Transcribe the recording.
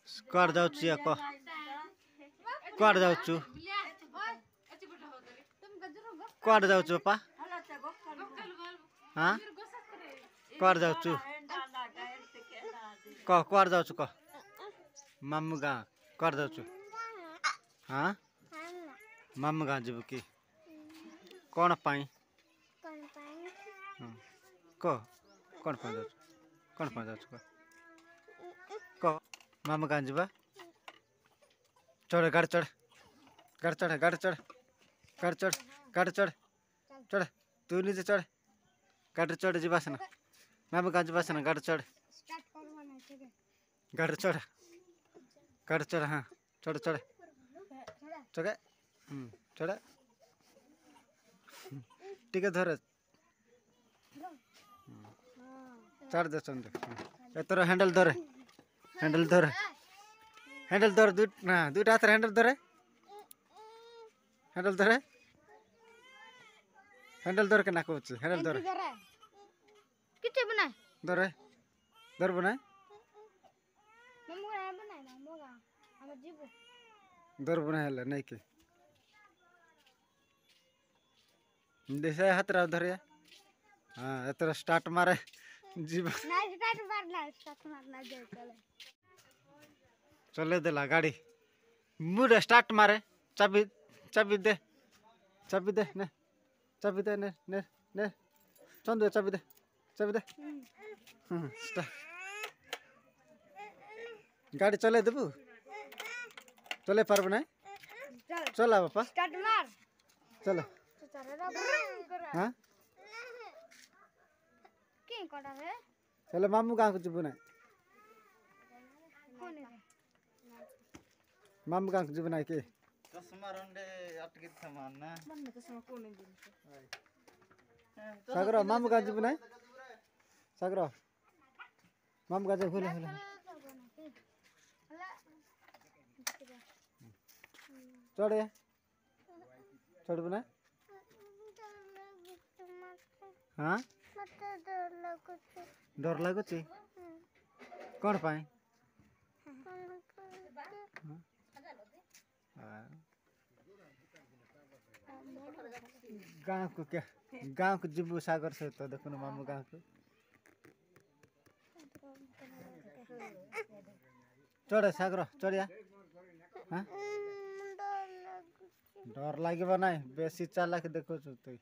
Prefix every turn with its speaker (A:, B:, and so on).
A: କୁଆଡ଼େ ଯାଉଛୁ ୟା କହ କୁଆଡ଼େ ଯାଉଛୁ କୁଆଡ଼େ ଯାଉଛୁ ବାପା ହଁ କୁଆଡ଼େ ଯାଉଛୁ କହ କୁଆଡ଼େ ଯାଉଛୁ କହ ମାମୁଁ ଗାଁ କୁଆଡ଼େ ଯାଉଛୁ ହଁ ମାମୁଁ ଗାଁ ଯିବୁ କି କ'ଣ ପାଇଁ କହ କ'ଣ ପାଇଁ ଯାଉଛୁ କ'ଣ ପାଇଁ ଯାଉଛୁ କହ कह मामू कहाँ जा चढ़ गाड़ी चढ़ गाड़ी चढ़ गाड़ी चढ़ गाड़ी चढ़ गाड़ी चढ़ चढ़ तू नीचे चढ़ गाड़ी चढ़ जा ना मामू कहाँ जा ना गाड़ी चढ़ गाड़ी चढ़ गाड़ी चढ़ हाँ चढ़ चढ़ चढ़ चढ़ टिके धरे चढ़ दे चंद तोर हैंडल धरे हैंडल धर हैंडल धर दुईटा हाथ हैंडल धरे हैंडल धरे हैंडल धर के ना कहूँ हैंडल धर
B: किथे बनाए
A: धरे धर बनाए धर बनाए नहीं के जैसे हाथ रहा धर हाँ एतर स्टार्ट मारे जीव चले देला गाड़ी मुड़े स्टार्ट मारे चाबी चाबी दे ने चाबी दे ने ने ने चंदू चाबी दे गाड़ी चले देबू चले पारब ना चला बापा
B: स्टार्ट मार
A: चलो हाँ चलो मामू गाँव को जीवु ना मामू गाँव को जीवु ना के सागर मामू गाँव जीवु ना सागर मामू गाँव भूल चढ़ चढ़बू ना हाँ डर लगुच कौन पाए गाँव को क्या गाँव को जीवु सागर सहित तो देखो मामू गाँव को चढ़े सागर चढ़िया हाँ डर लगे ना बेसी चालाक देखो तुई